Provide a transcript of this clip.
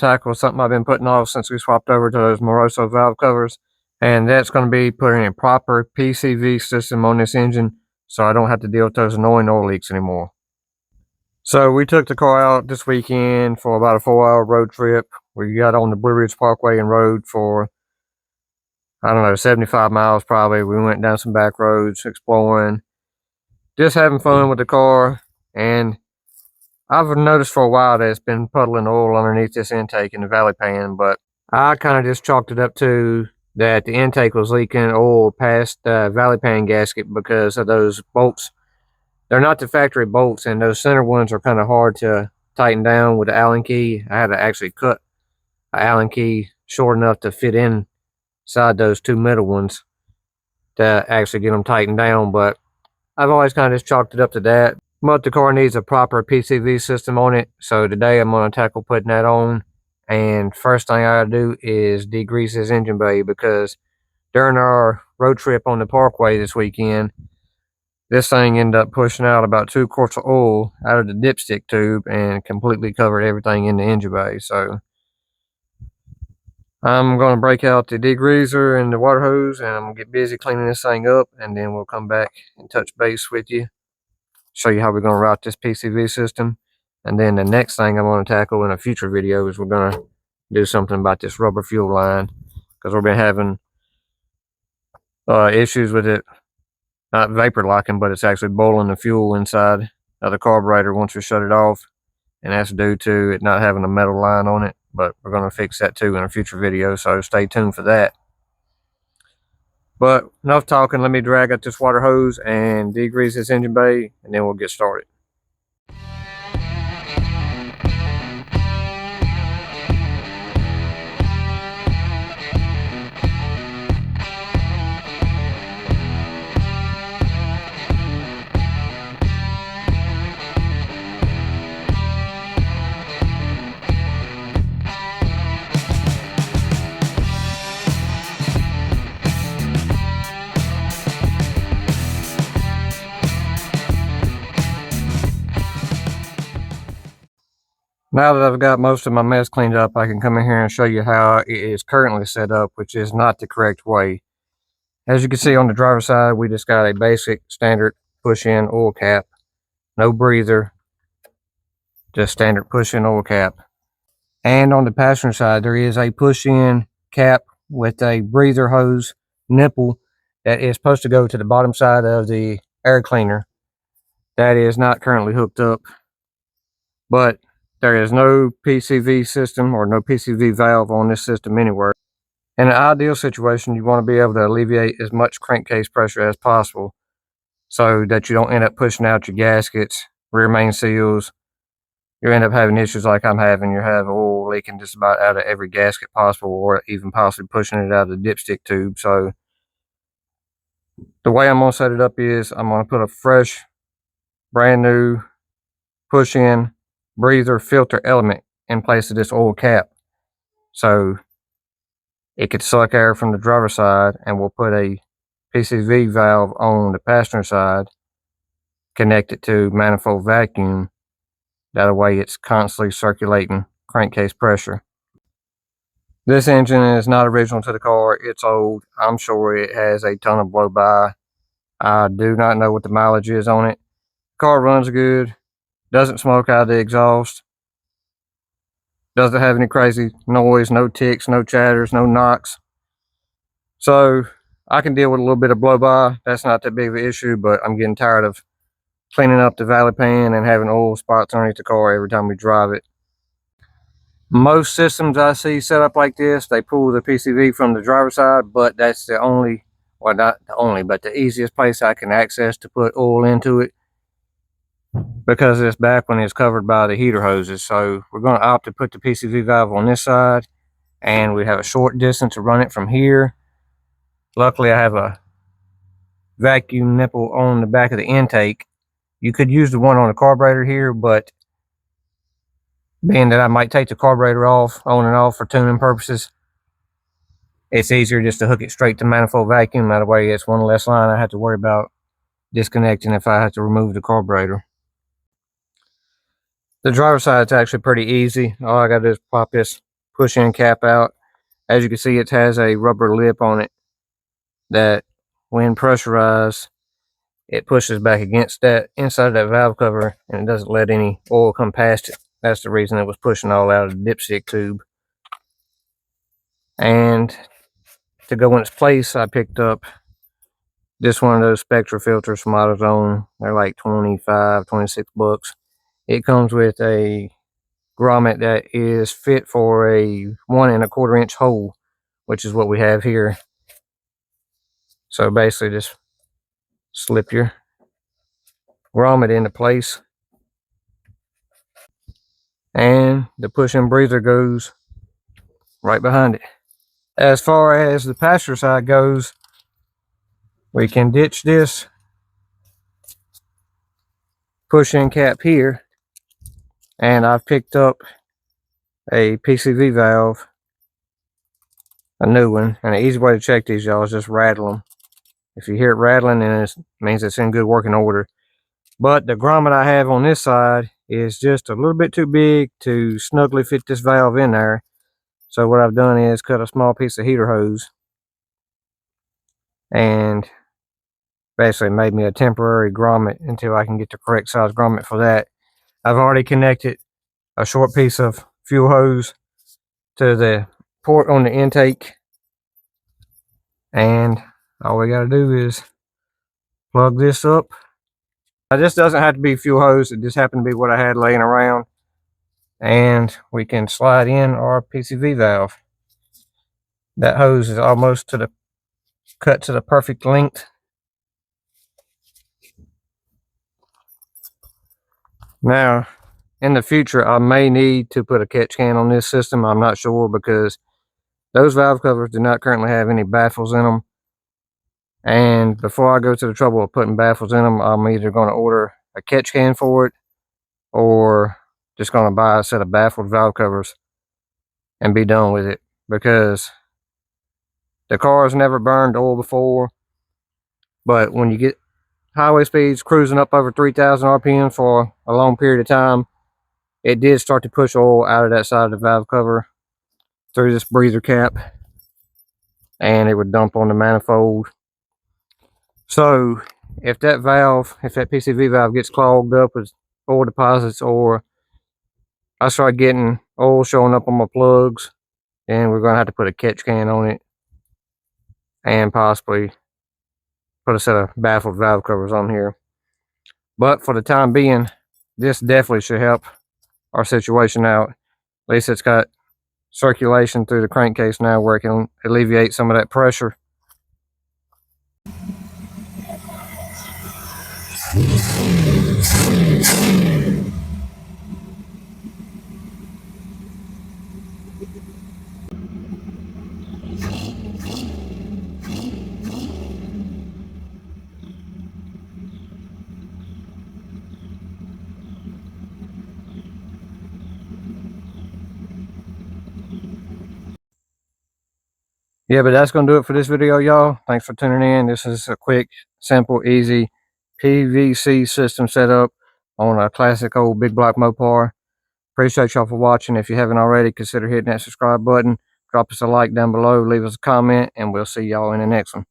to tackle something I've been putting off since we swapped over to those Moroso valve covers, and that's going to be putting a proper PCV system on this engine so I don't have to deal with those annoying oil leaks anymore. So we took the car out this weekend for about a 4-hour road trip. We got on the Blue Ridge Parkway and rode for, I don't know, 75 miles probably. We went down some back roads, exploring, just having fun with the car. And I've noticed for a while that it's been puddling oil underneath this intake in the valley pan, but I kind of just chalked it up to that the intake was leaking oil past the valley pan gasket because of those bolts. They're not the factory bolts, and those center ones are kind of hard to tighten down with the Allen key. I had to actually cut an Allen key short enough to fit inside those two middle ones to actually get them tightened down, but I've always kind of just chalked it up to that. But the car needs a proper PCV system on it, so today I'm going to tackle putting that on. And first thing I gotta do is degrease this engine bay, because during our road trip on the parkway this weekend, this thing ended up pushing out about 2 quarts of oil out of the dipstick tube and completely covered everything in the engine bay. So I'm going to break out the degreaser and the water hose, and I'm going to get busy cleaning this thing up, and then we'll come back and touch base with you, show you how we're going to route this PCV system. And then the next thing I'm going to tackle in a future video is we're going to do something about this rubber fuel line, because we've been having issues with it not vapor locking, but it's actually boiling the fuel inside of the carburetor once we shut it off, and that's due to it not having a metal line on it. But we're going to fix that too in a future video, so stay tuned for that. But enough talking, let me drag out this water hose and degrease this engine bay, and then we'll get started. Now that I've got most of my mess cleaned up, I can come in here and show you how it is currently set up, which is not the correct way. As you can see on the driver's side, we just got a basic standard push-in oil cap. No breather, just standard push-in oil cap. And on the passenger side, there is a push-in cap with a breather hose nipple that is supposed to go to the bottom side of the air cleaner. That is not currently hooked up, but there is no PCV system or no PCV valve on this system anywhere. In an ideal situation, you want to be able to alleviate as much crankcase pressure as possible so that you don't end up pushing out your gaskets, rear main seals. You end up having issues like I'm having. You have oil leaking just about out of every gasket possible, or even possibly pushing it out of the dipstick tube. So the way I'm going to set it up is I'm going to put a fresh, brand new push-in breather filter element in place of this oil cap, so it could suck air from the driver's side, and we'll put a PCV valve on the passenger side, connect it to manifold vacuum. That way it's constantly circulating crankcase pressure. This engine is not original to the car. It's old. I'm sure it has a ton of blow by. I do not know what the mileage is on it. The car runs good. Doesn't smoke out of the exhaust. Doesn't have any crazy noise, no ticks, no chatters, no knocks. So I can deal with a little bit of blow by. That's not that big of an issue, but I'm getting tired of cleaning up the valley pan and having oil spots underneath the car every time we drive it. Most systems I see set up like this, they pull the PCV from the driver's side, but that's the only, well, not the only, but the easiest place I can access to put oil into it, because this back one is covered by the heater hoses. So we're going to opt to put the PCV valve on this side, and we have a short distance to run it from here. Luckily I have a vacuum nipple on the back of the intake. You could use the one on the carburetor here, but being that I might take the carburetor off, on and off for tuning purposes, it's easier just to hook it straight to manifold vacuum. That way it's one less line I have to worry about disconnecting if I have to remove the carburetor. The driver's side is actually pretty easy. All I gotta do is pop this push-in cap out. As you can see, it has a rubber lip on it that, when pressurized, it pushes back against that inside of that valve cover, and it doesn't let any oil come past it. That's the reason it was pushing all out of the dipstick tube. And to go in its place, I picked up just one of those Spectra filters from AutoZone. They're like 25, 26 bucks. It comes with a grommet that is fit for a 1 1/4 inch hole, which is what we have here. So basically just slip your grommet into place, and the push-in breather goes right behind it. As far as the passenger side goes, we can ditch this push-in cap here, and I've picked up a PCV valve, a new one, and an easy way to check these, y'all, is just rattle them. If you hear it rattling, then it means it's in good working order. But the grommet I have on this side is just a little bit too big to snugly fit this valve in there. So what I've done is cut a small piece of heater hose and basically made me a temporary grommet until I can get the correct size grommet for that. I've already connected a short piece of fuel hose to the port on the intake, and all we got to do is plug this up. Now, this doesn't have to be fuel hose, it just happened to be what I had laying around, and we can slide in our PCV valve. That hose is almost to the cut to the perfect length. Now, in the future, I may need to put a catch can on this system. I'm not sure, because those valve covers do not currently have any baffles in them. And before I go to the trouble of putting baffles in them, I'm either going to order a catch can for it, or just going to buy a set of baffled valve covers and be done with it, because the car has never burned oil before. But when you get highway speeds cruising up over 3,000 RPM for a long period of time, it did start to push oil out of that side of the valve cover through this breather cap, and it would dump on the manifold. So if that PCV valve gets clogged up with oil deposits, or I start getting oil showing up on my plugs, then we're going to have to put a catch can on it, and possibly put a set of baffled valve covers on here. But for the time being, this definitely should help our situation out. At least it's got circulation through the crankcase now, where it can alleviate some of that pressure. Yeah, but that's going to do it for this video, y'all. Thanks for tuning in. This is a quick, simple, easy PVC system setup on a classic old big block Mopar. Appreciate y'all for watching. If you haven't already, consider hitting that subscribe button. Drop us a like down below, leave us a comment, and we'll see y'all in the next one.